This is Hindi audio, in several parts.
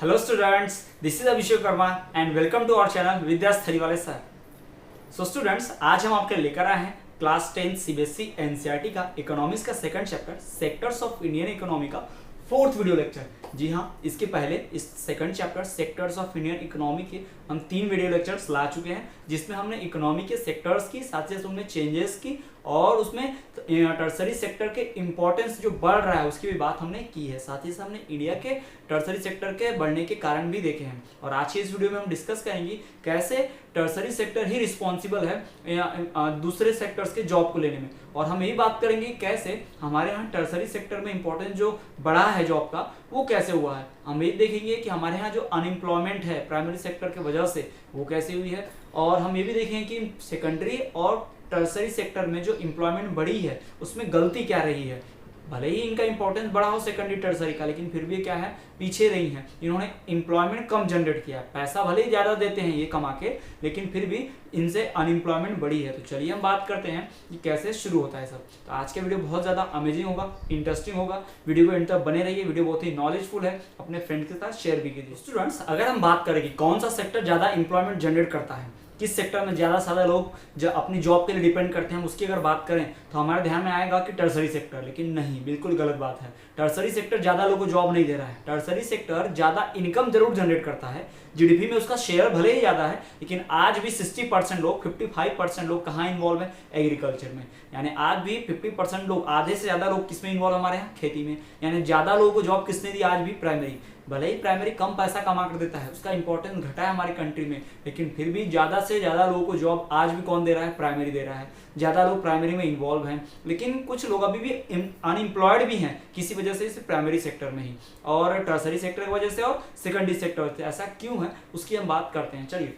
Hello students, this is Abhishek Verma and welcome to our channel Vidya स्थलीवाले सर। सो स्टूडेंट्स, आज हम आपके लेकर आए हैं क्लास 10 सीबीएसई एनसीईआरटी का इकोनॉमिक्स का second chapter sectors of Indian economy का फोर्थ वीडियो लेक्चर। जी हाँ, इसके पहले इस second chapter sectors of Indian economy के हम 3 वीडियो लेक्चर्स ला चुके हैं, जिसमें हमने इकोनॉमी के सेक्टर्स की साथ ही साथ उनमें चेंजेस की और उसमें टर्सरी सेक्टर के इंपॉर्टेंस जो बढ़ रहा है उसकी भी बात हमने की है। साथ ही साथ हमने इंडिया के टर्सरी सेक्टर के बढ़ने के कारण भी देखे हैं। और आज की इस वीडियो में हम डिस्कस करेंगे कैसे टर्सरी सेक्टर ही रिस्पॉन्सिबल है दूसरे सेक्टर्स के जॉब को लेने में। और हम यही बात करेंगे कैसे हमारे यहाँ टर्सरी सेक्टर में इंपॉर्टेंस जो बढ़ा है जॉब का वो कैसे हुआ है। हम ये देखेंगे कि हमारे यहाँ जो अनएम्प्लॉयमेंट है प्राइमरी सेक्टर की वजह से वो कैसे हुई है। और हम ये भी देखेंगे कि सेकेंडरी और टर्सरी सेक्टर में जो एम्प्लॉयमेंट बढ़ी है उसमें गलती क्या रही है। भले ही इनका इंपॉर्टेंस बढ़ा हो सेकेंडरी टर्सरी का, लेकिन फिर भी क्या है, पीछे रही हैं। इन्होंने एम्प्लॉयमेंट कम जनरेट किया, पैसा भले ही ज़्यादा देते हैं ये कमा के, लेकिन फिर भी इनसे अनएम्प्लॉयमेंट बढ़ी है। तो चलिए हम बात करते हैं कि कैसे शुरू होता है सब। तो आज का वीडियो बहुत ज़्यादा अमेजिंग होगा, इंटरेस्टिंग होगा। वीडियो को एंड तक बने रहिए, वीडियो बहुत ही नॉलेजफुल है, अपने फ्रेंड के साथ शेयर भी कीजिए। स्टूडेंट्स, अगर हम बात करें कि कौन सा सेक्टर ज़्यादा एम्प्लॉयमेंट जनरेट करता है, किस सेक्टर में ज़्यादा से ज़्यादा लोग जो अपनी जॉब के लिए डिपेंड करते हैं, उसकी अगर बात करें तो हमारे ध्यान में आएगा कि टर्सरी सेक्टर। लेकिन नहीं, बिल्कुल गलत बात है। टर्सरी सेक्टर ज़्यादा लोगों को जॉब नहीं दे रहा है। टर्सरी सेक्टर ज़्यादा इनकम जरूर जनरेट करता है, जीडीपी में उसका शेयर भले ही ज़्यादा है, लेकिन आज भी 60% लोग 55% लोग कहाँ इन्वॉल्व है, एग्रीकल्चर में। यानी आज भी 50% लोग, आधे से ज़्यादा लोग किस में इन्वॉल्व हमारे यहाँ, खेती में। यानी ज़्यादा लोगों को जॉब किसने दी, आज भी प्राइमरी। भले ही प्राइमरी कम पैसा कमा कर देता है, उसका इंपॉर्टेंस घटा है हमारी कंट्री में, लेकिन फिर भी ज़्यादा से ज़्यादा लोगों को जॉब आज भी कौन दे रहा है, प्राइमरी दे रहा है। ज़्यादा लोग प्राइमरी में इन्वॉल्व हैं, लेकिन कुछ लोग अभी भी अनएम्प्लॉयड भी हैं किसी वजह से, इस प्राइमरी सेक्टर में ही और टर्सरी सेक्टर की वजह से और सेकेंडरी सेक्टर से। ऐसा क्यों है उसकी हम बात करते हैं। चलिए,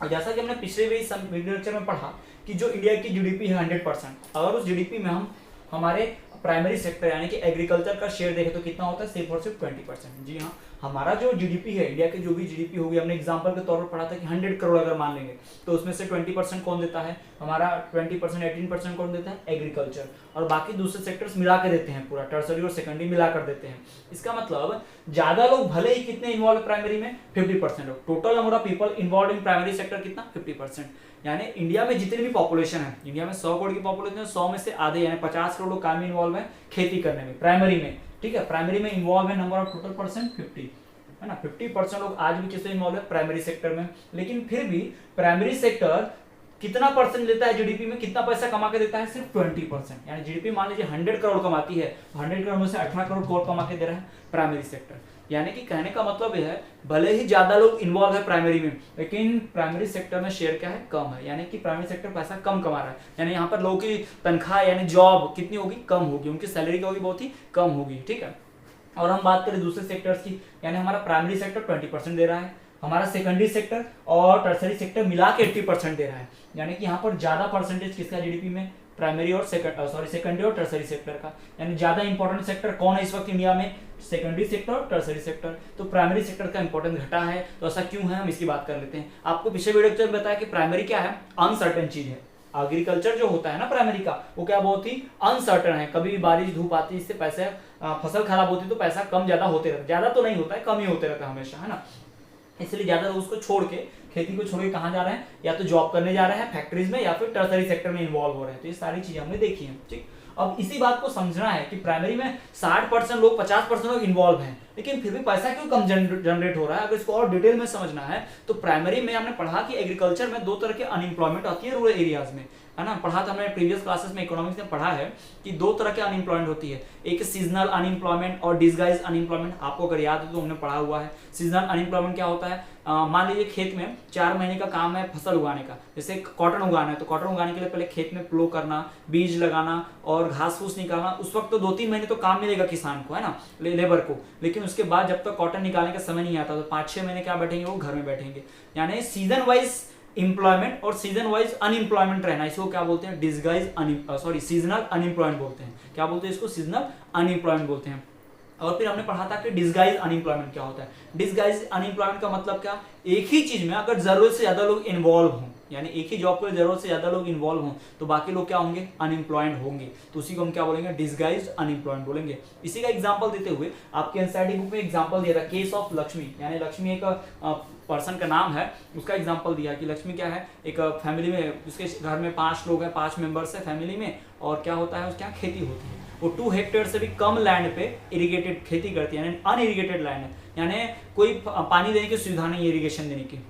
और जैसा कि हमने पिछले वीडियो लेक्चर में पढ़ा कि जो इंडिया की जीडीपी है 100%, अगर उस जीडीपी में हम हमारे प्राइमरी सेक्टर यानी कि एग्रीकल्चर का शेयर देखें तो कितना होता है, सिर्फ और सिर्फ 20%। जी हाँ, हमारा जो जीडीपी है, इंडिया की जो भी जीडीपी होगी, हमने एग्जांपल के तौर पर पढ़ा था कि 100 करोड़ अगर मान लेंगे तो उसमें से 20% कौन देता है, हमारा 20% 18% कौन देता है, एग्रीकल्चर। और बाकी दूसरे सेक्टर्स मिला के देते हैं, पूरा टर्सरी और सेकेंडरी मिला कर देते हैं। इसका मतलब ज्यादा लोग भले ही कितने इन्वॉल्व प्राइमरी में, 50% लोग। Total number of people involve in primary sector कितना, 50%। यानी इंडिया में जितनी भी पॉपुलेशन है, इंडिया में 100 करोड़ की पॉपुलेशन है, 100 में से आधे यानी 50 करोड़ लोग काम में इन्वॉल्व है खेती करने में, प्राइमरी में। ठीक है, प्राइमरी में इन्वॉल्व है नंबर ऑफ टोटल परसेंट 50 है ना। 50% लोग आज भी किसमें इन्वॉल्व है, प्राइमरी सेक्टर में। लेकिन फिर भी प्राइमरी सेक्टर कितना परसेंट देता है जीडीपी में, कितना पैसा कमा के देता है, सिर्फ 20%। यानी जीडीपी मान लीजिए 100 करोड़ कमाती है, 100 करोड़ में से 18 करोड़ कौन कमा के दे रहा है, प्राइमरी सेक्टर। यानी कि कहने का मतलब यह है, भले ही ज्यादा लोग इन्वॉल्व है प्राइमरी में, लेकिन प्राइमरी सेक्टर में शेयर क्या है, कम है। यानी कि प्राइमरी सेक्टर पैसा कम कमा रहा है। यानी यहाँ पर लोगों की तनख्वाह यानी जॉब कितनी होगी, कम होगी, उनकी सैलरी क्या होगी, बहुत ही कम होगी। ठीक है, और हम बात करें दूसरे सेक्टर्स की, यानी हमारा प्राइमरी सेक्टर 20% दे रहा है, हमारा सेकेंडरी सेक्टर और टर्सरी सेक्टर मिला के 80% दे रहा है। यानी कि यहाँ पर ज्यादा परसेंटेज किसका जीडीपी में, प्राइमरी और सेकेंडरी और टर्सरी सेक्टर का। यानी ज्यादा इंपॉर्टेंट सेक्टर कौन है इस वक्त इंडिया में, सेकेंडरी सेक्टर और टर्सरी सेक्टर। तो प्राइमरी सेक्टर का इंपॉर्टेंस घटा है, तो ऐसा क्यों है, हम इसकी बात कर लेते हैं। आपको पिछले वीडियो में बताया कि प्राइमरी क्या है, अनसर्टेन चीज है। एग्रीकल्चर जो होता है ना प्राइमरी का, वो क्या बहुत ही अनसर्टन है। कभी भी बारिश धूप आती है, इससे पैसे फसल खराब होती है तो पैसा कम ज्यादा होते रहता है, ज्यादा तो नहीं होता है, कम ही होते रहता है हमेशा, है ना। इसलिए ज्यादा लोग उसको छोड़ के, खेती को छोड़ के कहाँ जा रहे हैं, या तो जॉब करने जा रहे हैं फैक्ट्रीज में, या फिर टर्सरी सेक्टर में इन्वॉल्व हो रहे हैं। तो ये सारी चीजें हमने देखी हैं। ठीक, अब इसी बात को समझना है कि प्राइमरी में 60% लोग, 50% लोग इन्वॉल्व हैं, लेकिन फिर भी पैसा क्यों कम जनरेट हो रहा है। अगर इसको और डिटेल में समझना है तो प्राइमरी में हमने पढ़ा कि एग्रीकल्चर में 2 तरह के अनएम्प्लॉयमेंट आती है रूरल एरियाज में, है ना। पढ़ा था हमने प्रीवियस क्लासेस में, इकोनॉमिक्स में पढ़ा है कि 2 तरह के अनएम्प्लॉयमेंट होती है, एक सीजनल अनएम्प्लॉयमेंट और डिसगाइज अनएम्प्लॉयमेंट। आपको अगर याद है तो हमने पढ़ा हुआ है। सीजनल अनएम्प्लॉयमेंट क्या होता है, मान लीजिए खेत में 4 महीने का काम है फसल उगाने का, जैसे कॉटन उगाना है तो कॉटन उगाने के लिए पहले खेत में प्लो करना, बीज लगाना और घास फूस निकालना। उस वक्त तो 2-3 महीने तो काम मिलेगा किसान को, है ना, लेबर को। लेकिन उसके बाद जब तक कॉटन निकालने का समय नहीं आता तो 5-6 महीने क्या बैठेंगे, वो घर में बैठेंगे। यानी सीजन वाइज एम्प्लॉयमेंट और सीजन वाइज अनएम्प्लॉयमेंट रहना, इसको क्या बोलते हैं, सीजनल अनएम्प्लॉयमेंट बोलते हैं। क्या बोलते हैं इसको, सीजनल अनएम्प्लॉयमेंट बोलते हैं। और फिर हमने पढ़ा था कि डिसगाइज अनएम्प्लॉयमेंट क्या होता है। डिसगाइज अनएम्प्लॉयमेंट का मतलब क्या, एक ही चीज में अगर जरूरत से ज्यादा लोग इन्वॉल्व हों, यानी एक ही जॉब को जरूरत से ज्यादा लोग इन्वॉल्व हों तो बाकी लोग क्या होंगे, अनएम्प्लॉयड होंगे, तो उसी को हम क्या बोलेंगे, डिसगाइज्ड अनएम्प्लॉयड बोलेंगे। इसी का एग्जांपल देते हुए आपके एनसीईआरटी बुक में एग्जांपल दिया था, केस ऑफ लक्ष्मी, यानी लक्ष्मी एक पर्सन का नाम है, उसका एग्जांपल दिया कि लक्ष्मी क्या है, एक फैमिली में, उसके घर में 5 लोग हैं, 5 मेंबर्स है फैमिली में, और क्या होता है उसके यहाँ खेती होती है, वो 2 हेक्टेयर से भी कम लैंड पे इरिगेटेड खेती करती है, यानी अनइरिगेटेड लैंड है, यानी कोई पानी देने की सुविधा नहीं है इरिगेशन देने की,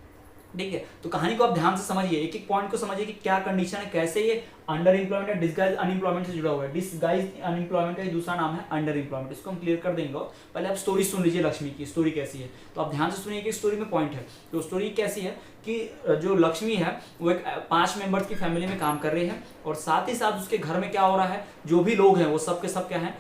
ठीक है। तो कहानी को आप ध्यान से समझिए, एक एक पॉइंट को समझिए कि क्या कंडीशन है, कैसे ये अंडर एम्प्लॉयमेंट है, डिसगाइज अनएम्प्लॉयमेंट से जुड़ा हुआ है। डिसगाइज अनएम्प्लॉयमेंट का दूसरा नाम है अंडर एम्प्लॉयमेंट, इसको हम क्लियर कर देंगे। पहले आप स्टोरी सुन लीजिए, लक्ष्मी की स्टोरी कैसी है, तो आप ध्यान से सुनिए कि स्टोरी में पॉइंट है। तो स्टोरी कैसी है कि जो लक्ष्मी है वो एक 5 मेंबर्स की फैमिली में काम कर रही है, और साथ ही साथ उसके घर में क्या हो रहा है, जो भी लोग हैं वो सब के सब क्या है,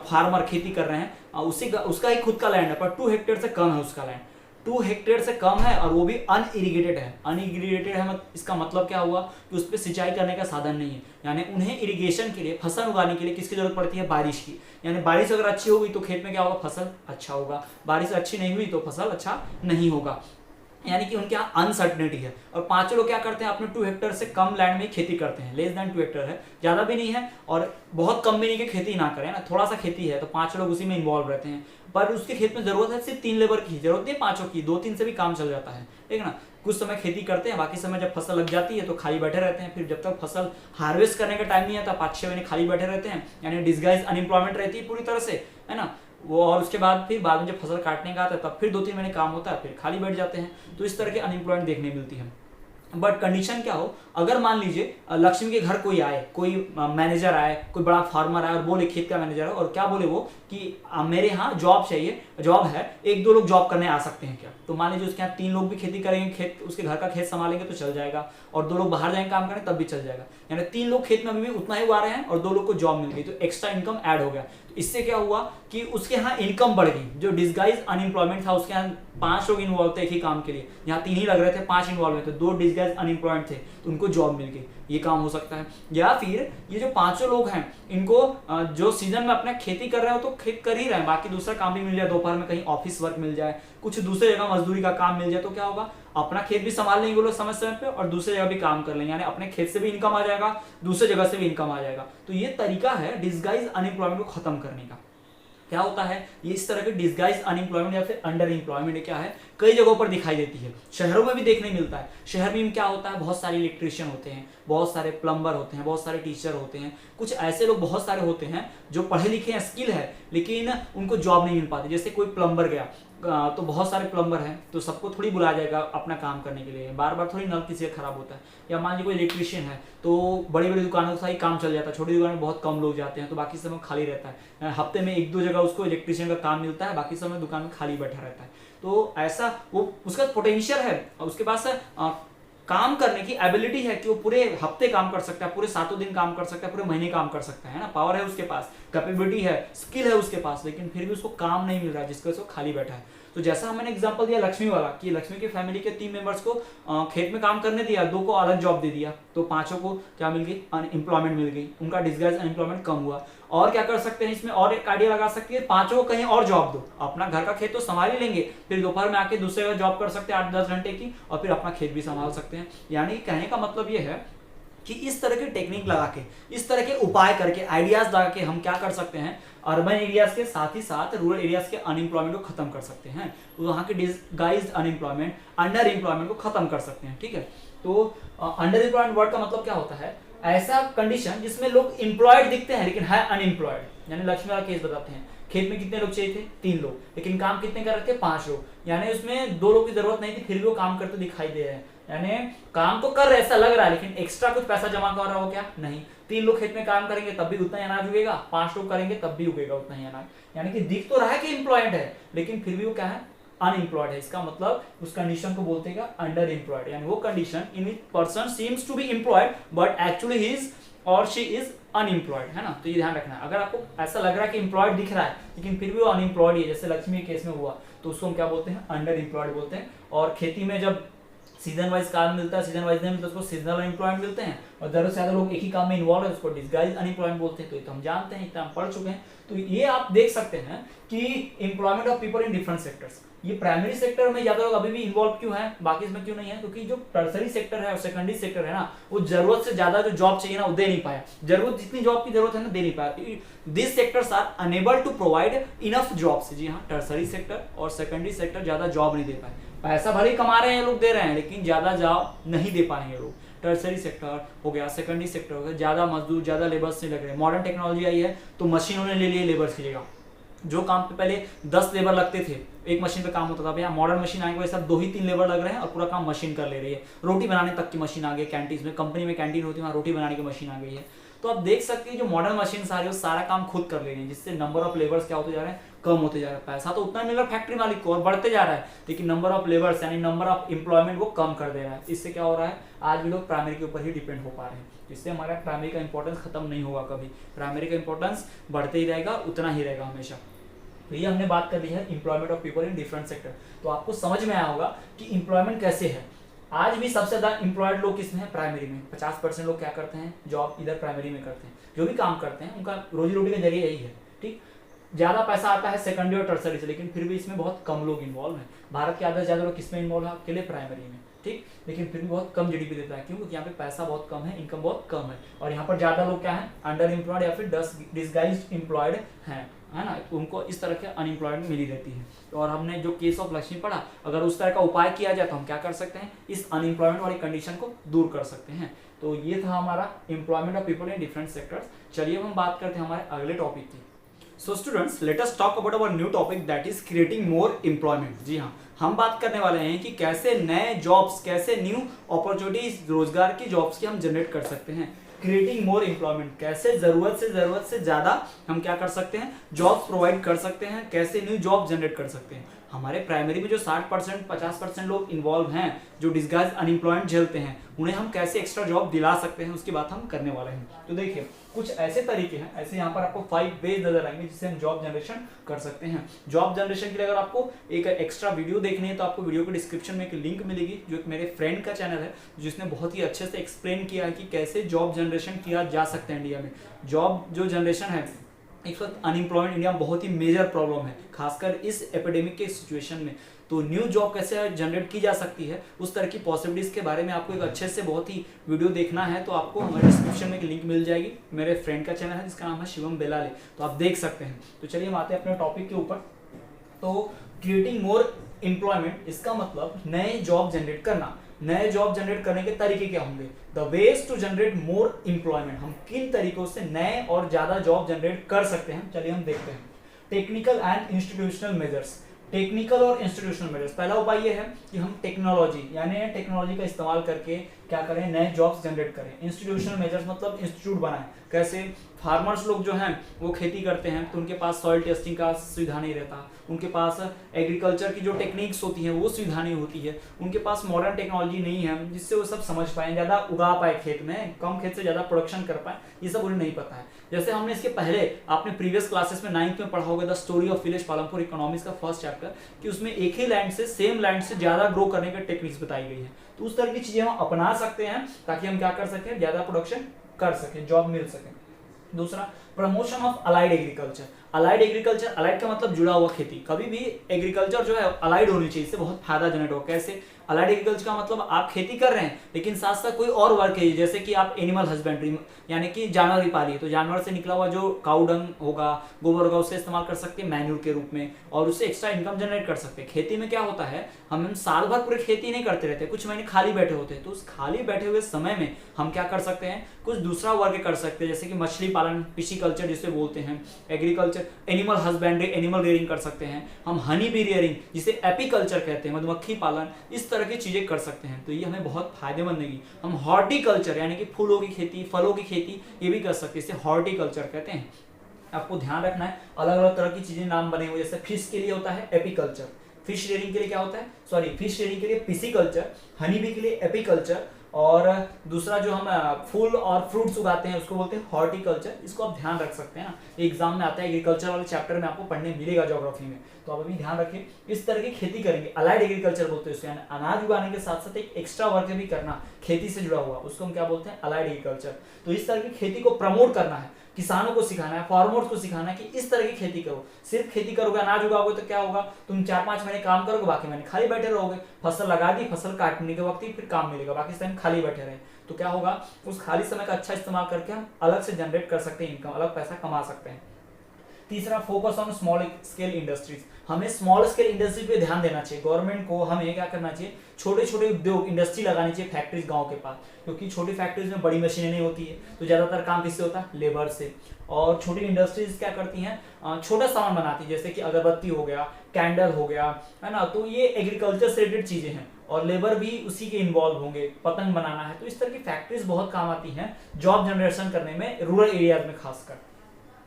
फार्मर, खेती कर रहे हैं, उसका ही खुद का लैंड है, पर 2 हेक्टेयर से कम है उसका लैंड, 2 हेक्टेयर से कम है, और वो भी अनइरिगेटेड है। अनइरिगेटेड है इसका मतलब क्या हुआ कि उस पर सिंचाई करने का साधन नहीं है, यानी उन्हें इरिगेशन के लिए, फसल उगाने के लिए किसकी जरूरत पड़ती है, बारिश की। यानी बारिश अगर अच्छी होगी तो खेत में क्या होगा, फसल अच्छा होगा, बारिश अच्छी नहीं हुई तो फसल अच्छा नहीं होगा, यानी कि उनके यहाँ अनसर्टनिटी है। और 5 लोग क्या करते हैं, अपने 2 हेक्टेयर से कम लैंड में खेती करते हैं, लेस देन 2 हेक्टेयर है, ज्यादा भी नहीं है और बहुत कम भी नहीं कि खेती ना करें ना, थोड़ा सा खेती है, तो 5 लोग उसी में इन्वॉल्व रहते हैं। पर उसके खेत में जरूरत है सिर्फ 3 लेबर की, जरूरत नहीं 5 की, 2-3 से भी काम चल जाता है, ठीक है ना। कुछ समय खेती करते हैं, बाकी समय जब फसल लग जाती है तो खाली बैठे रहते हैं, फिर जब तक फसल हार्वेस्ट करने का टाइम नहीं आता 5-6 महीने खाली बैठे रहते हैं, यानी डिसगाइज अनएम्प्लॉयमेंट रहती है पूरी तरह से, है ना वो। और उसके बाद में जब फसल काटने का आता है तब फिर 2-3 महीने काम होता है, फिर खाली बैठ जाते हैं। तो इस तरह की अनएम्प्लॉयमेंट देखने मिलती है। बट कंडीशन क्या हो, अगर मान लीजिए लक्ष्मी के घर कोई आए, कोई मैनेजर आए, कोई बड़ा फार्मर आए और बोले, खेत का मैनेजर है, और क्या बोले वो कि मेरे यहाँ जॉब चाहिए, जॉब है, 1-2 लोग जॉब करने आ सकते हैं क्या। तो मान लीजिए उसके यहाँ 3 लोग भी खेती करेंगे, खेत उसके घर का खेत संभालेंगे तो चल जाएगा, और 2 लोग बाहर जाएंगे काम करने तब भी चल जाएगा, यानी 3 लोग खेत में अभी भी उतना ही उगा रहे हैं और 2 लोग को जॉब मिल गई, तो एक्स्ट्रा इनकम ऐड हो गया। इससे क्या हुआ कि उसके यहाँ इनकम बढ़ गई। जो डिसगाइज अनएम्प्लॉयमेंट था उसके यहाँ 5 लोग इन्वॉल्व थे एक ही काम के लिए, यहाँ 3 ही लग रहे थे, 5 इन्वॉल्व थे, 2 डिसगाइज अनएम्प्लॉयड थे तो उनको जॉब मिल गई, ये काम हो सकता है। या फिर ये जो 5 लोग हैं इनको जो सीजन में अपने खेती कर रहे हो तो खेत कर ही रहे हैं, बाकी दूसरा काम भी मिल जाए, दोपहर में कहीं ऑफिस वर्क मिल जाए, कुछ दूसरे जगह मजदूरी का काम मिल जाए, तो क्या होगा, अपना खेत भी संभाल लेंगे वो लोग समय समय पे और दूसरे जगह भी काम कर लेंगे, यानी अपने खेत से भी इनकम आ जाएगा, दूसरे जगह से भी इनकम आ जाएगा। तो ये तरीका है डिसगाइज अनएम्प्लॉयमेंट को खत्म करने का। क्या होता है, ये इस तरह के डिसगाइज अनएम्प्लॉयमेंट या फिर अंडर एम्प्लॉयमेंट क्या है, कई जगहों पर दिखाई देती है, शहरों में भी देखने मिलता है। शहर में क्या होता है, बहुत सारे इलेक्ट्रिशियन होते हैं, बहुत सारे प्लम्बर होते हैं, बहुत सारे टीचर होते हैं, कुछ ऐसे लोग बहुत सारे होते हैं जो पढ़े लिखे हैं, स्किल है, लेकिन उनको जॉब नहीं मिल पाती। जैसे कोई प्लम्बर गया तो बहुत सारे प्लम्बर हैं, तो सबको थोड़ी बुलाया जाएगा अपना काम करने के लिए, बार बार थोड़ी नल किसी का खराब होता है। या मान लीजिए कोई इलेक्ट्रिशियन है तो बड़ी बड़ी दुकानों का ही काम चल जाता है, छोटी दुकान में बहुत कम लोग जाते हैं तो बाकी समय खाली रहता है, हफ्ते में 1-2 जगह उसको इलेक्ट्रिशियन का काम मिलता है, बाकी समय दुकान में खाली बैठा रहता है। तो ऐसा वो उसका पोटेंशियल है, उसके पास काम करने की एबिलिटी है कि वो पूरे हफ्ते काम कर सकता है, पूरे 7 दिन काम कर सकता है, पूरे महीने काम कर सकता है ना, पावर है उसके पास, कैपेबिलिटी है, स्किल है उसके पास, लेकिन फिर भी उसको काम नहीं मिल रहा है जिसकी वजह से वो खाली बैठा है। तो जैसा मैंने एग्जांपल दिया लक्ष्मी वाला कि लक्ष्मी की फैमिली के 3 मेंबर्स को खेत में काम करने दिया, 2 को अलग जॉब दे दिया, तो 5 को क्या मिल गई, अनएम्प्लॉयमेंट मिल गई, उनका डिसगाइज अनएम्प्लॉयमेंट कम हुआ। और क्या कर सकते हैं इसमें, और एक आइडिया लगा सकती है, 5 को कहीं और जॉब दो, अपना घर का खेत तो संभाल ही लेंगे, फिर दोपहर में आके दूसरे जगह जॉब कर सकते हैं 8-10 घंटे की, और फिर अपना खेत भी संभाल सकते हैं। यानी कहने का मतलब ये है कि इस तरह की टेक्निक लगा के, इस तरह के उपाय करके, आइडियाज लगा के हम क्या कर सकते हैं, अर्बन एरियाज के साथ ही साथ रूरल एरियाज के अनएम्प्लॉयमेंट को खत्म कर सकते हैं, वहाँ के डिसगाइज्ड अनएम्प्लॉयमेंट, अंडर एम्प्लॉयमेंट को खत्म कर सकते हैं। ठीक है, तो अंडर एम्प्लॉयमेंट वर्ड का मतलब क्या होता है, ऐसा कंडीशन जिसमें लोग एम्प्लॉयड दिखते हैं लेकिन है अनएम्प्लॉयड। यानी लक्ष्मी वाला केस बताते हैं, खेत में कितने लोग चाहिए थे, 3 लोग, लेकिन काम कितने कर रहे थे, 5 लोग, यानी उसमें 2 लोग की जरूरत नहीं थी, फिर भी वो काम करते दिखाई दे रहे हैं, यानी काम तो कर रहे ऐसा लग रहा है, लेकिन एक्स्ट्रा कुछ पैसा जमा कर रहा हो क्या, नहीं। 3 लोग खेत में काम करेंगे तब भी उतना ही अनाज उगेगा, 5 लोग करेंगे तब भी उगेगा उतना ही अनाज, यानी कि दिख तो रहा है कि एम्प्लॉयड है, लेकिन फिर भी वो क्या है, अनएम्प्लॉयड है। इसका मतलब उस कंडीशन को बोलते हैं अंडर एम्प्लॉयड, यानी वो condition in which person seems to be employed but actually he is और शी इज अनएम्प्लॉयड, है ना। तो ये ध्यान रखना है, अगर आपको ऐसा लग रहा है कि एम्प्लॉयड दिख रहा है लेकिन फिर भी वो अनएम्प्लॉयड है, जैसे लक्ष्मी के केस में हुआ, तो उसको हम क्या बोलते हैं, अंडर एम्प्लॉयड बोलते हैं। और खेती में जब सीजन वाइज काम मिलता है, सीजन वाइज नहीं मिलता उसको सीजनल अनएम्प्लॉयमेंट मिलते हैं, और जरूरत से ज्यादा लोग एक ही काम में इन्वॉल्व है उसको डिस्गाइज अनएम्प्लॉयमेंट बोलते हैं। तो ये तो हम जानते हैं, इतना हम पढ़ चुके हैं। तो ये आप देख सकते हैं कि employment of people in different sectors, ये प्राइमरी सेक्टर में ज्यादा लोग अभी भी इन्वॉल्व क्यों है, बाकी इसमें क्यों नहीं है, क्योंकि जो टर्सरी सेक्टर है और सेकेंडरी सेक्टर है ना, वो जरूरत से ज्यादा जो जॉब चाहिए ना वो दे नहीं पाया, जरूरत जितनी जॉब की जरूरत है ना दे नहीं पाया। This sectors are unable to provide enough jobs. जी हाँ, टर्सरी सेक्टर और सेकेंडरी सेक्टर ज्यादा जॉब नहीं दे पाए, पैसा भले ही कमा रहे हैं लोग, दे रहे हैं, लेकिन ज्यादा जॉब नहीं दे पाएंगे लोग। टर्सरी सेक्टर हो गया, सेकेंडरी सेक्टर हो गया, ज्यादा मजदूर ज्यादा लेबर्स नहीं लग रहे। मॉडर्न टेक्नोलॉजी आई है तो मशीनों ने ले लिए लेबर्स की जगह। जो काम पे पहले 10 लेबर लगते थे, एक मशीन पे काम होता था, भैया मॉडर्न मशीन आने के बाद सब 2 ही 3 लेबर लग रहे हैं और पूरा काम मशीन कर ले रही है। रोटी बनाने तक की मशीन आ गई, कैंटीन में, कंपनी में कैंटीन होती है वहाँ रोटी बनाने की मशीन आ गई है। तो आप देख सकते हैं जो मॉडर्न मशीन आ रही है वो सारा काम खुद कर ले रही है, जिससे नंबर ऑफ लेबर्स क्या होते जा रहे हैं, कम होते जा रहा है। पैसा तो उतना मिल रहा है फैक्ट्री मालिक को और बढ़ते जा रहा है, लेकिन नंबर ऑफ लेबर्स यानी नंबर ऑफ एम्प्लॉयमेंट वो कम कर दे रहा है। इससे क्या हो रहा है, आज भी लोग प्राइमरी के ऊपर ही डिपेंड हो पा रहे हैं, जिससे हमारा प्राइमरी का इंपॉर्टेंस खत्म नहीं होगा कभी, प्राइमरी का इंपॉर्टेंस बढ़ते ही रहेगा, उतना ही रहेगा हमेशा। तो ये हमने बात कर ली है employment of people in different sector. तो आपको समझ में आया होगा कि एम्प्लॉयमेंट कैसे है। आज भी सबसे ज्यादा एम्प्लॉयड लोग किसमें है, प्राइमरी में। 50% लोग क्या करते हैं, जॉब इधर प्राइमरी में करते हैं। जो भी काम करते हैं उनका रोजी रोटी का जरिए यही है, ठीक। ज्यादा पैसा आता है सेकेंडरी और टर्सरी से, लेकिन फिर भी इसमें बहुत कम लोग इन्वॉल्व हैं। भारत के आधे से ज्यादा लोग किसमें इन्वॉल्व है, अकेले प्राइमरी में, ठीक। लेकिन फिर भी बहुत कम जीडीपी देता है, क्यों, क्योंकि यहाँ पे पैसा बहुत कम है, इनकम बहुत कम है, और यहाँ पर ज्यादा लोग क्या है, अंडर एम्प्लॉयड या फिर डिसगाइज्ड एम्प्लॉयड है ना, तो उनको इस तरह के अनएम्प्लॉयमेंट मिली रहती है। और हमने जो केस ऑफ लक्ष्मी पढ़ा, अगर उस तरह का उपाय किया जाए तो हम क्या कर सकते हैं, इस अनएम्प्लॉयमेंट वाली कंडीशन को दूर कर सकते हैं। तो ये था हमारा employment of people in different sectors. चलिए हम बात करते हैं हमारे अगले टॉपिक की। So students, let us talk about our new topic that is creating more employment. जी हाँ, हम बात करने वाले हैं कि कैसे नए जॉब्स, कैसे न्यू अपॉर्चुनिटीज, रोजगार की जॉब्स की हम जनरेट कर सकते हैं। क्रिएटिंग मोर एम्प्लॉयमेंट, कैसे जरूरत से ज्यादा हम क्या कर सकते हैं, जॉब्स प्रोवाइड कर सकते हैं, कैसे न्यू जॉब जनरेट कर सकते हैं। हमारे प्राइमरी में जो 60% 50% लोग इन्वॉल्व हैं, जो डिस्गाइज अनएम्प्लॉयमेंट झेलते हैं, उन्हें हम कैसे एक्स्ट्रा जॉब दिला सकते हैं, उसकी बात हम करने वाले हैं। तो देखिए कुछ ऐसे तरीके हैं, ऐसे यहाँ पर आपको 5 वेज नजर आएंगे जिससे हम जॉब जनरेशन कर सकते हैं। जॉब जनरेशन के लिए अगर आपको एक एक्स्ट्रा वीडियो देखनी है तो आपको वीडियो के डिस्क्रिप्शन में एक लिंक मिलेगी, जो एक मेरे फ्रेंड का चैनल है जिसने बहुत ही अच्छे से एक्सप्लेन किया है कि कैसे जॉब जनरेशन किया जा सकता है इंडिया में। जॉब जो जनरेशन है, इस वक्त अनएम्प्लॉयमेंट इंडिया में बहुत ही मेजर प्रॉब्लम है, खासकर इस एपिडेमिक के सिचुएशन में। तो न्यू जॉब कैसे जनरेट की जा सकती है, उस तरह की पॉसिबिलिटीज के बारे में आपको एक अच्छे से बहुत ही वीडियो देखना है तो आपको हमारे डिस्क्रिप्शन में एक लिंक मिल जाएगी। मेरे फ्रेंड का चैनल है जिसका नाम है शिवम बेलाले, तो आप देख सकते हैं। तो चलिए हम आते हैं अपने टॉपिक के ऊपर। तो क्रिएटिंग मोर एम्प्लॉयमेंट, इसका मतलब नए जॉब जनरेट करना। नए जॉब जनरेट करने के तरीके क्या होंगे, the ways to generate more employment, हम किन तरीकों से नए और ज्यादा जॉब जनरेट कर सकते हैं, चलिए हम देखते हैं। Technical and institutional measures, technical और इंस्टीट्यूशनल मेजर्स। पहला उपाय ये है कि हम टेक्नोलॉजी यानी टेक्नोलॉजी का इस्तेमाल करके क्या करें, नए जॉब्स जनरेट करें। इंस्टीट्यूशनल मेजर्स मतलब इंस्टीट्यूट बनाएं। कैसे, फार्मर्स लोग जो हैं वो खेती करते हैं तो उनके पास सॉइल टेस्टिंग का सुविधा नहीं रहता, उनके पास एग्रीकल्चर की जो टेक्निक्स होती हैं वो सुविधा नहीं होती है, उनके पास मॉडर्न टेक्नोलॉजी नहीं है जिससे वो सब समझ पाए, ज़्यादा उगा पाए खेत में, कम खेत से ज़्यादा प्रोडक्शन कर पाए, ये सब उन्हें नहीं पता है। जैसे हमने इसके पहले आपने प्रीवियस क्लासेस में 9th में पढ़ा होगा the story of village Palampur economics का फर्स्ट चैप्टर, कि उसमें एक ही लैंड से, सेम लैंड से ज़्यादा ग्रो करने के टेक्निक्स बताई गई है। तो उस तरह की चीज़ें हम अपना सकते हैं ताकि हम क्या कर सकें, ज़्यादा प्रोडक्शन कर सकें, जॉब मिल सके। दूसरा, promotion of allied agriculture. Allied agriculture, allied का मतलब जुड़ा हुआ खेती। कभी भी एग्रीकल्चर जो है अलाइड होनी चाहिए, इससे बहुत फायदा जनरेट हो। कैसे, अलाइड एग्रीकल्चर का मतलब आप खेती कर रहे हैं लेकिन साथ साथ कोई और वर्क है, जैसे कि आप एनिमल हस्बेंड्री यानी कि जानवर ही पालिए, तो जानवर से निकला हुआ जो काऊ डंग होगा, गोबर होगा, उससे इस्तेमाल कर सकते हैं मैन्यूर के रूप में और उससे एक्स्ट्रा इनकम जनरेट कर सकते हैं। खेती में क्या होता है, हम साल भर पूरी खेती नहीं करते रहते, कुछ महीने खाली बैठे होते हैं, तो उस खाली बैठे हुए समय में हम क्या कर सकते हैं, कुछ दूसरा वर्क कर सकते हैं, जैसे कि मछली पालन, पिशीकल्चर जिसे बोलते हैं, agriculture, animal husbandry, animal rearing कर सकते हैं हम, हनी बी रेयरिंग जिसे एपीकल्चर कहते हैं, मधुमक्खी पालन, इस तरह की चीजें कर सकते हैं। तो ये हमें बहुत फायदेमंद है। हम हॉर्टिकल्चर यानी कि फूलों की खेती, फलों की खेती, ये भी कर सकते हैं, इसे हॉर्टिकल्चर कहते हैं। आपको ध्यान रखना है, अलग अलग तरह की चीजें नाम बने हुए, जैसे फिश के लिए होता है एपीकल्चर, फिश रेयरिंग के लिए क्या होता है, फिश रेयरिंग के लिए पिसीकल्चर, हनी बी के लिए एपीकल्चर, और दूसरा जो हम फूल और फ्रूट्स उगाते हैं उसको बोलते हैं हॉर्टिकल्चर। इसको आप ध्यान रख सकते हैं ना, एग्जाम में आता है, एग्रीकल्चर वाले चैप्टर में आपको पढ़ने मिलेगा ज्योग्राफी में, तो आप अभी ध्यान रखिए। इस तरह की खेती करेंगे, अलाइड एग्रीकल्चर बोलते हैं उसको, यानी अनाज उगाने के साथ साथ एक एक्स्ट्रा वर्क भी करना खेती से जुड़ा हुआ, उसको हम क्या बोलते हैं, अलाइड एग्रीकल्चर। तो इस तरह की खेती को प्रमोट करना है, किसानों को सिखाना है, फार्मर्स को सिखाना है कि इस तरह की खेती करो। सिर्फ खेती करोगे, अनाज उगाओगे तो क्या होगा, तुम 4-5 महीने काम करोगे, बाकी महीने खाली बैठे रहोगे। फसल लगा दी, फसल काटने के वक्त ही फिर काम मिलेगा, बाकी टाइम खाली बैठे रहे तो क्या होगा, उस खाली समय का अच्छा इस्तेमाल करके हम अलग से जनरेट कर सकते हैं इनकम, अलग पैसा कमा सकते हैं। तीसरा, focus on small scale industries. हमें स्मॉल स्केल इंडस्ट्री पे ध्यान देना चाहिए। गवर्नमेंट को हमें क्या करना चाहिए, छोटे छोटे उद्योग, इंडस्ट्री लगानी चाहिए फैक्ट्रीज गांव के पास, क्योंकि छोटी फैक्ट्रीज में बड़ी मशीनें नहीं होती है, तो ज्यादातर काम किससे होता है, लेबर से। और छोटी इंडस्ट्रीज क्या करती हैं, छोटा सामान बनाती है, जैसे कि अगरबत्ती हो गया, कैंडल हो गया, है ना, तो ये एग्रीकल्चर से रिलेटेड चीजें हैं और लेबर भी उसी के इन्वॉल्व होंगे, पतंग बनाना है, तो इस तरह की फैक्ट्रीज बहुत काम आती हैं जॉब जनरेशन करने में, रूरल एरियाज में खासकर।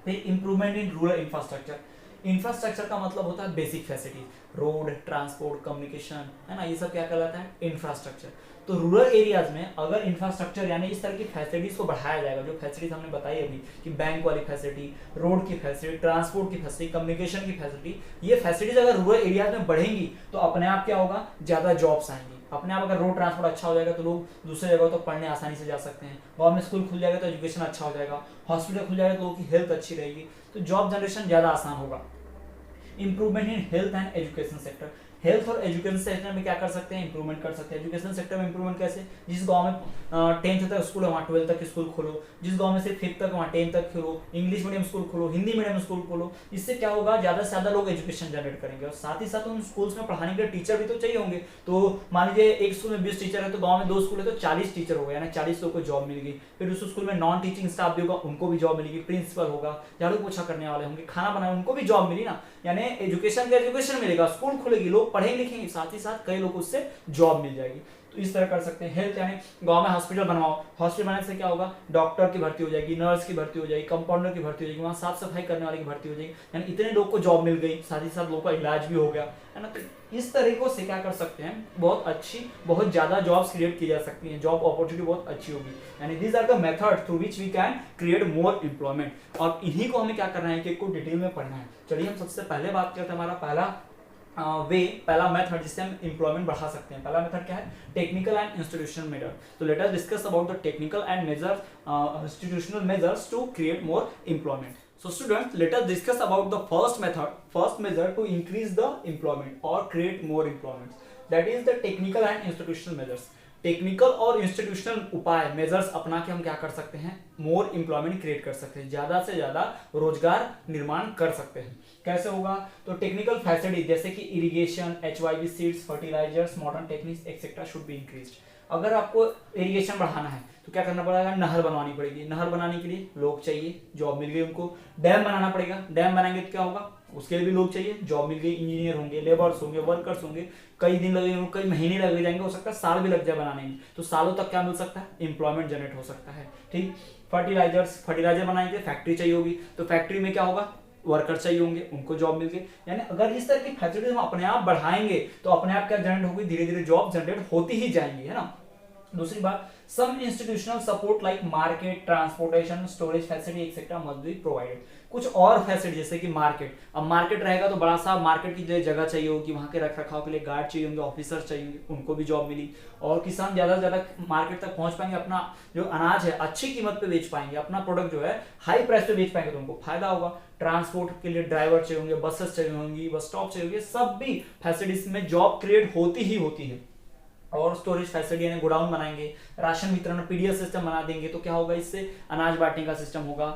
फिर improvement in rural infrastructure. Infrastructure का मतलब होता है basic facility, road, transport, communication, है ना, ये सब क्या कहलाता है, इंफ्रास्ट्रक्चर। तो रूरल एरियाज में अगर इंफ्रास्ट्रक्चर यानी इस तरह की फैसिलिटीज को बढ़ाया जाएगा, जो फैसिलिटीज हमने बताई अभी कि बैंक वाली फैसिलिटी, रोड की फैसिलिटी, ट्रांसपोर्ट की फैसिलिटी, कम्युनिकेशन की फैसिलिटी, ये फैसिलिटीज अगर रूरल एरियाज में बढ़ेंगी तो अपने आप क्या होगा, ज्यादा जॉब्स आएंगी। अपने आप अगर रोड ट्रांसपोर्ट अच्छा हो जाएगा तो लोग दूसरे जगह तो पढ़ने आसानी से जा सकते हैं, गाँव में स्कूल खुल जाएगा तो एजुकेशन अच्छा हो जाएगा, हॉस्पिटल खुल जाएगा तो लोगों की हेल्थ अच्छी रहेगी, तो जॉब जनरेशन ज्यादा आसान होगा। Improvement in health and education sector. Health और एजुकेशन सेक्टर में क्या कर सकते हैं, इंप्रूवमेंट कर सकते हैं। एजुकेशन सेक्टर में इंप्रूवमेंट कैसे, जिस गांव में 10th तक स्कूल है वहाँ 12th तक स्कूल खोलो, जिस गांव में सिर्फ 5th तक वहाँ 10th तक खोलो, इंग्लिश मीडियम स्कूल खोलो, हिंदी मीडियम स्कूल खोलो। इससे क्या होगा, ज्यादा से ज्यादा लोग एजुकेशन जनरेट करेंगे और साथ ही साथ उन स्कूल्स में पढ़ाने के लिए टीचर भी तो चाहिए होंगे। तो मान लीजिए एक स्कूल में 20 टीचर है तो गाँव में 2 स्कूल है तो 40 टीचर हो गए, यानी 40 लोग को जॉब मिल गई। फिर उस स्कूल में नॉन टीचिंग स्टाफ भी होगा, उनको भी जॉब मिलेगी, प्रिंसिपल होगा, झाड़ू पोछा करने वाले होंगे, खाना बनाने, उनको भी जॉब मिली ना, यानी एजुकेशन का एजुकेशन मिलेगा, स्कूल खुलेगी, लोग पढ़ेंगे लिखेंगे, साथ ही साथ कई लोग उससे जॉब मिल जाएगी। तो इस तरह कर सकते हैं। हेल्थ यानी गांव में हॉस्पिटल बनवाओ, हॉस्पिटल बनाने से क्या होगा, डॉक्टर की भर्ती हो जाएगी, नर्स की भर्ती हो जाएगी, कंपाउंडर की भर्ती हो जाएगी, वहां साफ सफाई करने वाले की भर्ती हो जाएगी, यानी इतने लोग को जॉब मिल गई, साथ ही साथ लोगों का इलाज भी हो गया, है ना। तो इस तरीकों से क्या कर सकते हैं, बहुत अच्छी, बहुत ज्यादा जॉब्स क्रिएट की जा सकती हैं, जॉब अपॉर्चुनिटी बहुत अच्छी होगी, यानी these are the method through which we can create more employment. और इन्हीं को हमें क्या करना है कि को डिटेल में पढ़ना है। चलिए हम सबसे पहले बात करते हैं, हमारा पहला पहला मेथड जिससे हम एम्प्लॉयमेंट बढ़ा सकते हैं। पहला मेथड क्या है, टेक्निकल एंड इंस्टीट्यूशनल मेथड। तो let us discuss about the technical and institutional measures to create more employment. So students, let us discuss about the first method, first measure to increase the employment or create more employment. That is the technical and institutional measures. Technical और इंस्टीट्यूशनल उपाय, मेजर्स अपना के हम क्या कर सकते हैं, मोर एम्प्लॉयमेंट क्रिएट कर सकते हैं, ज्यादा से ज्यादा रोजगार निर्माण कर सकते हैं। कैसे होगा, तो टेक्निकल फैसिलिटी जैसे कि irrigation, HYV seeds, fertilizers, modern techniques etcetera should be increased. अगर आपको इरिगेशन बढ़ाना है तो क्या करना पड़ेगा, नहर बनवानी पड़ेगी, नहर बनाने के लिए लोग चाहिए, जॉब मिल गई उनको। डैम बनाना पड़ेगा, डैम बनाएंगे तो क्या होगा, उसके लिए भी लोग चाहिए, जॉब मिल गई, इंजीनियर होंगे, लेबर्स होंगे, वर्कर्स होंगे, कई दिन लगेंगे, कई महीने लग जाएंगे, हो सकता है साल भी लग जाए बनाने में, तो सालों तक क्या मिल सकता है, एम्प्लॉयमेंट जनरेट हो सकता है। ठीक, फर्टिलाइजर बनाएंगे, फैक्ट्री चाहिए होगी, तो फैक्ट्री में क्या होगा, वर्कर चाहिए होंगे, उनको जॉब मिल गई। यानी अगर इस तरह की फैसिलिटीज हम अपने आप बढ़ाएंगे तो अपने आप क्या जनरेट होगी, धीरे धीरे जॉब जनरेट होती ही जाएंगी, है ना। दूसरी बात, some institutional support like market, transportation, storage facility etcetera must be provided. कुछ और फैसिलिटी जैसे कि मार्केट, अब मार्केट रहेगा तो बड़ा सा मार्केट की जो जगह चाहिए होगी, वहां के रख रखाव के लिए गार्ड चाहिए होंगे, ऑफिसर चाहिए होंगे, उनको भी जॉब मिली। और किसान ज्यादा से ज्यादा मार्केट तक पहुंच पाएंगे, अपना जो अनाज है अच्छी कीमत पे बेच पाएंगे, अपना प्रोडक्ट जो है हाई प्राइस पे बेच पाएंगे, तो उनको फायदा होगा। ट्रांसपोर्ट के लिए ड्राइवर चाहिए होंगे, बसेस चाहिए होंगी, बस स्टॉप चाहिए होंगे, सब भी फैसिलिटीज में जॉब क्रिएट होती ही होती है। और स्टोरेज फैसिलिटी यानी गोडाउन बनाएंगे, राशन वितरण पीडीएस सिस्टम बना देंगे, तो क्या होगा, इससे अनाज बांटने का सिस्टम होगा,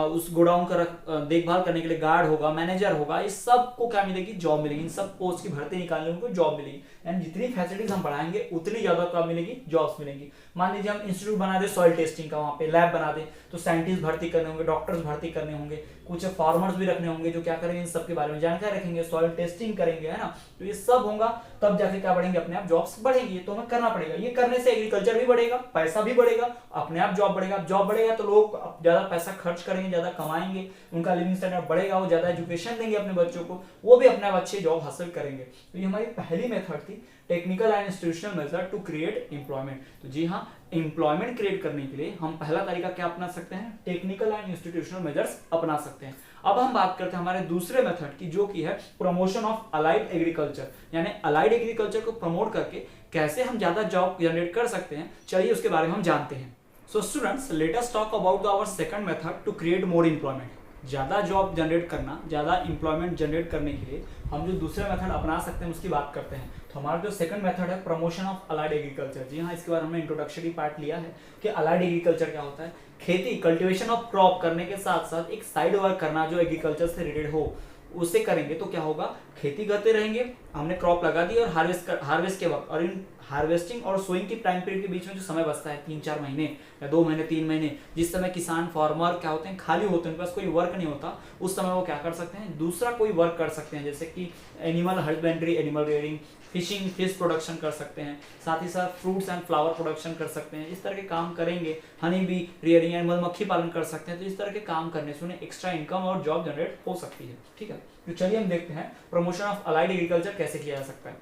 उस गोडाउन का देखभाल करने के लिए गार्ड होगा, मैनेजर होगा, इस सब को क्या मिलेगी, जॉब मिलेगी। इन सब पोस्ट की भर्ती निकालने उनको जॉब मिलेगी। यानी जितनी फैसिलिटीज हम बढ़ाएंगे उतनी ज्यादा क्या मिलेगी, जॉब्स मिलेंगी। मान लीजिए हम इंस्टीट्यूट बना दे सॉइल टेस्टिंग का, वहाँ पे लैब बना दे, तो साइंटिस्ट भर्ती करने होंगे, डॉक्टर्स भर्ती करने होंगे, कुछ फार्मर्स भी रखने होंगे जो क्या करेंगे, इन सब के बारे में जानकारी रखेंगे, सॉइल टेस्टिंग करेंगे, है ना। तो ये सब होगा तब जाके क्या बढ़ेंगे, अपने आप जॉब्स बढ़ेंगी। तो हमें करना पड़ेगा। ये करने से एग्रीकल्चर भी बढ़ेगा, पैसा भी बढ़ेगा, अपने आप जॉब बढ़ेगा। जॉब बढ़ेगा तो लोग ज्यादा पैसा खर्च करेंगे, ज्यादा कमाएंगे, उनका लिविंग स्टैंडर्ड बढ़ेगा, वो ज्यादा एजुकेशन देंगे अपने बच्चों को, वो भी अपने आप अच्छी जॉब हासिल करेंगे। तो ये हमारी पहली मेथड थी, technical and institutional method to create employment. तो जी हाँ, एम्प्लॉयमेंट क्रिएट करने के लिए हम पहला तरीका क्या अपना सकते हैं, टेक्निकल एंड इंस्टीट्यूशनल मेजर्स अपना सकते हैं। अब हम बात करते हैं हमारे दूसरे मेथड की, जो की है प्रमोशन ऑफ अलाइड एग्रीकल्चर, यानी अलाइड एग्रीकल्चर को प्रमोट करके कैसे हम ज्यादा जॉब जनरेट कर सकते हैं। चलिए उसके बारे में हम जानते हैं। So students, let us talk about our second method to create more employment. ज्यादा जॉब जनरेट करना, ज्यादा एम्प्लॉयमेंट जनरेट करने के लिए हम जो दूसरे मेथड अपना सकते हैं उसकी बात करते हैं। तो हमारा जो सेकंड मेथड है प्रमोशन ऑफ अलाइड एग्रीकल्चर। जी हाँ, इसके बारे में हमने इंट्रोडक्टरी पार्ट लिया है कि अलाइड एग्रीकल्चर क्या होता है। खेती, कल्टीवेशन ऑफ क्रॉप करने के साथ साथ एक साइड वर्क करना जो एग्रीकल्चर से रिलेटेड हो, उससे करेंगे तो क्या होगा, खेती करते रहेंगे, हमने क्रॉप लगा दी और हार्वेस्ट के वक्त और इन हार्वेस्टिंग और सोइंग की टाइम पीरियड के बीच में जो समय बचता है 3-4 महीने या 2 महीने 3 महीने, जिस समय किसान फार्मर क्या होते हैं, खाली होते हैं, उनके पास कोई वर्क नहीं होता, उस समय वो क्या कर सकते हैं, दूसरा कोई वर्क कर सकते हैं, जैसे कि animal husbandry, animal rearing, fishing, fish production कर सकते हैं, साथ ही साथ फ्रूट्स एंड फ्लावर प्रोडक्शन कर सकते हैं। इस तरह के काम करेंगे, हनी बी रियरिंग एंड मधुमक्खी पालन कर सकते हैं। तो इस तरह के काम करने से उन्हें एक्स्ट्रा इनकम और जॉब जनरेट हो सकती है। ठीक है, तो चलिए हम देखते हैं प्रमोशन ऑफ अलाइड एग्रीकल्चर कैसे किया जा सकता है।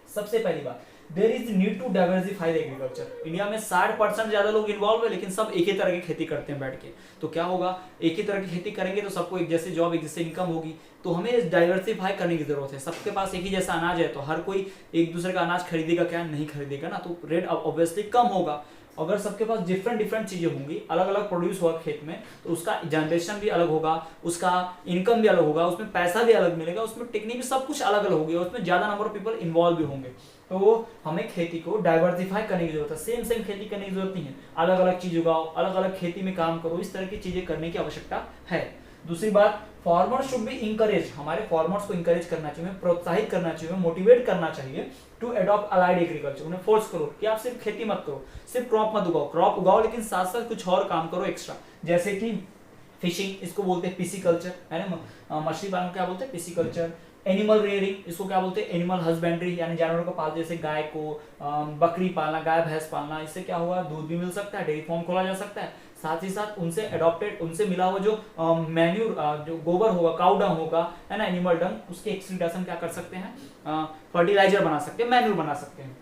सबसे पहली बात, there is need to diversify the agriculture. India में 60% ज्यादा लोग इन्वॉल्व है, लेकिन सब एक ही तरह की खेती करते हैं बैठ के। तो क्या होगा, एक ही तरह की खेती करेंगे तो सबको एक जैसे जॉब, एक जैसे इनकम होगी। तो हमें डाइवर्सिफाई करने की जरूरत है। सबके पास एक ही जैसा अनाज है तो हर कोई एक दूसरे का अनाज खरीदेगा क्या, नहीं खरीदेगा ना, तो रेट ऑब्वियसली कम होगा। अगर सबके पास डिफरेंट चीजें होंगी, अलग अलग प्रोड्यूस होगा खेत में, तो उसका जनरेशन भी अलग होगा, उसका इनकम भी अलग होगा, उसमें पैसा भी अलग मिलेगा, उसमें टेक्निक भी सब कुछ अलग अलग होगी और उसमें ज्यादा नंबर ऑफ पीपल इन्वॉल्व भी होंगे। तो हमें खेती को डाइवर्सिफाई करने की जरूरत है। सेम खेती करने की जरूरत नहीं है, अलग अलग चीज उगाओ, अलग अलग खेती में काम करो, इस तरह की चीजें करने की आवश्यकता है। दूसरी बात, फार्मर्स शुड बी इंकरेज। हमारे फार्मर्स को इंकरेज करना चाहिए, प्रोत्साहित करना चाहिए, मोटिवेट करना चाहिए टू अडॉप्ट अलाइड एग्रीकल्चर। उन्हें फोर्स करो कि आप सिर्फ खेती मत करो, सिर्फ क्रॉप मत उगाओ, क्रॉप उगाओ लेकिन साथ साथ कुछ और काम करो एक्स्ट्रा, जैसे कि फिशिंग, इसको बोलते हैं पिसिकल्चर, है ना, मछली पालन क्या बोलते हैं, पिसिकल्चर। एनिमल रेयरिंग, इसको क्या बोलते हैं, एनिमल हस्बेंड्री, यानी जानवरों को पालते, जैसे गाय को, बकरी पालना, गाय भैंस पालना। इससे क्या हुआ, दूध भी मिल सकता है, डेयरी फार्म खोला जा सकता है। साथ ही साथ उनसे अडॉप्टेड, उनसे मिला हुआ जो मैन्यूर, जो गोबर होगा, काउ डंग होगा, है ना, एनिमल डंग, उसके एक्सक्रीशन क्या कर सकते हैं, फर्टिलाइजर बना सकते हैं, मैन्यूर बना सकते हैं।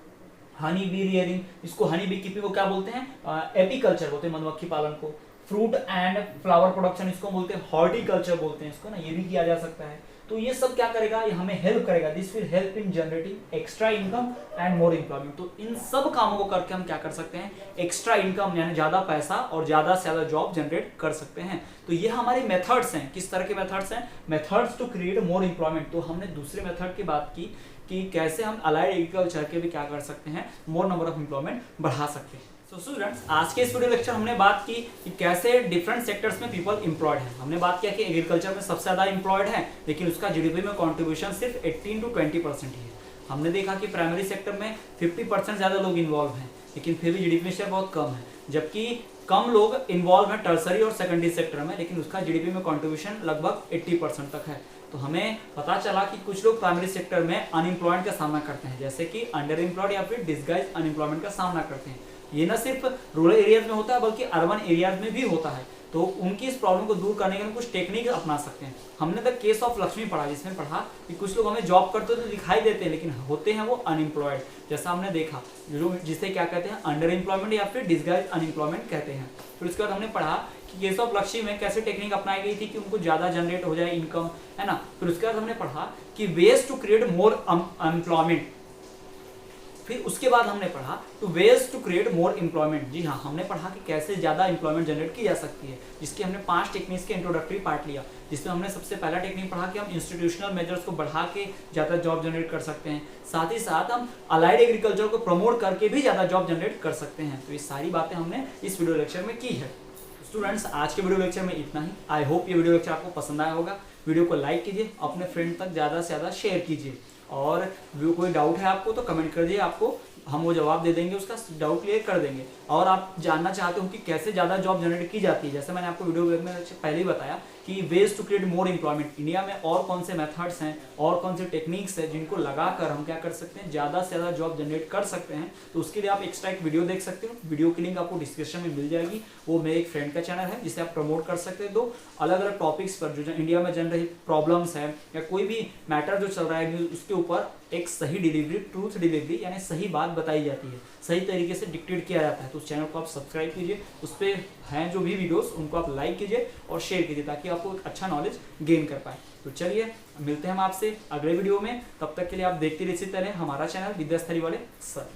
हनी बी रियरिंग, इसको हनी बी कीपिंग को क्या बोलते हैं, एपीकल्चर बोलते हैं, मधुमक्खी पालन को। फ्रूट एंड फ्लावर प्रोडक्शन, इसको बोलते हैं हॉर्टिकल्चर बोलते हैं इसको ना, ये भी किया जा सकता है। तो ये सब क्या करेगा, ये हमें हेल्प करेगा, this will help in generating extra income and more employment. तो इन सब कामों को करके हम क्या कर सकते हैं, एक्स्ट्रा इनकम यानी ज्यादा पैसा और ज्यादा से ज्यादा जॉब जनरेट कर सकते हैं। तो ये हमारे मेथड्स हैं। किस तरह के मेथड्स हैं, methods to create more employment. तो हमने दूसरे मेथड की बात की कि कैसे हम अलाइड एग्रीकल्चर के भी क्या कर सकते हैं, मोर नंबर ऑफ एम्प्लॉयमेंट बढ़ा सकते हैं। तो स्टूडेंट्स, आज के इस वीडियो लेक्चर हमने बात की कि कैसे डिफरेंट सेक्टर्स में पीपल एम्प्लॉयड हैं। हमने बात किया कि एग्रीकल्चर में सबसे ज्यादा एम्प्लॉयड है, लेकिन उसका जीडीपी में कंट्रीब्यूशन सिर्फ 18 to 20% ही है। हमने देखा कि प्राइमरी सेक्टर में 50% ज्यादा लोग इन्वॉल्व हैं, लेकिन फिर भी जीडीपी में शेयर बहुत कम है, जबकि कम लोग इन्वॉल्व हैं टर्सरी और सेकेंडरी सेक्टर में, लेकिन उसका जीडीपी में कंट्रीब्यूशन लगभग 80% तक है। तो हमें पता चला कि कुछ लोग प्राइमरी सेक्टर में अनएम्प्लॉयमेंट का सामना करते हैं, जैसे कि अंडर एम्प्लॉयड या फिर डिसगाइज अनएम्प्लॉयमेंट का सामना करते हैं। ये न सिर्फ रूरल एरियाज में होता है बल्कि अर्बन एरियाज में भी होता है। तो उनकी इस प्रॉब्लम को दूर करने के लिए कुछ टेक्निक अपना सकते हैं। हमने द केस ऑफ लक्ष्मी पढ़ा, जिसमें पढ़ा कि कुछ लोग हमें जॉब करते तो दिखाई देते हैं, लेकिन होते हैं वो अनएम्प्लॉयड, जैसा हमने देखा, जो जिसे क्या कहते हैं, अंडर एम्प्लॉयमेंट या फिर डिसगाइज अनएम्प्लॉयमेंट कहते हैं। फिर उसके बाद हमने पढ़ा कि केस ऑफ लक्ष्मी में कैसे टेक्निक अपनाई गई थी कि उनको ज्यादा जनरेट हो जाए इनकम, है ना। फिर उसके बाद हमने पढ़ा कि ways to create more employment. फिर उसके बाद हमने पढ़ा two ways to create more employment. जी हाँ, हमने पढ़ा कि कैसे ज्यादा एम्प्लॉयमेंट जनरेट की जा सकती है, जिसके हमने 5 टेक्निक्स के इंट्रोडक्टरी पार्ट लिया, जिसमें हमने सबसे पहला टेक्निक पढ़ा कि हम इंस्टीट्यूशनल मेजर्स को बढ़ा के ज्यादा जॉब जनरेट कर सकते हैं, साथ ही साथ हम अलाइड एग्रीकल्चर को प्रमोट करके भी ज्यादा जॉब जनरेट कर सकते हैं। तो ये सारी बातें हमने इस वीडियो लेक्चर में की है। स्टूडेंट्स, आज के वीडियो लेक्चर में इतना ही। आई होप ये वीडियो लेक्चर आपको पसंद आया होगा। वीडियो को लाइक कीजिए, अपने फ्रेंड तक ज्यादा से ज्यादा शेयर कीजिए, और कोई डाउट है आपको तो कमेंट कर दिए, आपको हम वो जवाब दे देंगे, उसका डाउट क्लियर कर देंगे। और आप जानना चाहते हो कि कैसे ज़्यादा जॉब जनरेट की जाती है, जैसे मैंने आपको वीडियो में पहले ही बताया कि ways to create more employment, India में और कौन से मेथड्स हैं और कौन से टेक्निक्स हैं जिनको लगाकर हम क्या कर सकते हैं, ज़्यादा से ज़्यादा जॉब जनरेट कर सकते हैं। तो उसके लिए आप एक्स्ट्रा एक वीडियो देख सकते हो, वीडियो की लिंक आपको डिस्क्रिप्शन में मिल जाएगी। वो मेरे एक फ्रेंड का चैनल है जिसे आप प्रमोट कर सकते हैं। तो अलग अलग टॉपिक्स पर जो इंडिया में चल रही प्रॉब्लम्स है या कोई भी मैटर जो चल रहा है उसके ऊपर एक सही डिलीवरी, ट्रूथ डिलीवरी यानी सही बात बताई जाती है, सही तरीके से डिक्टेट किया जाता है। तो उस चैनल को आप सब्सक्राइब कीजिए, उस पर हैं जो भी वीडियोस उनको आप लाइक कीजिए और शेयर कीजिए ताकि आपको एक अच्छा नॉलेज गेन कर पाए। तो चलिए मिलते हैं हम आपसे अगले वीडियो में, तब तक के लिए आप देखते रहिए इसी तरह हमारा चैनल विद्यास्थली वाले सर।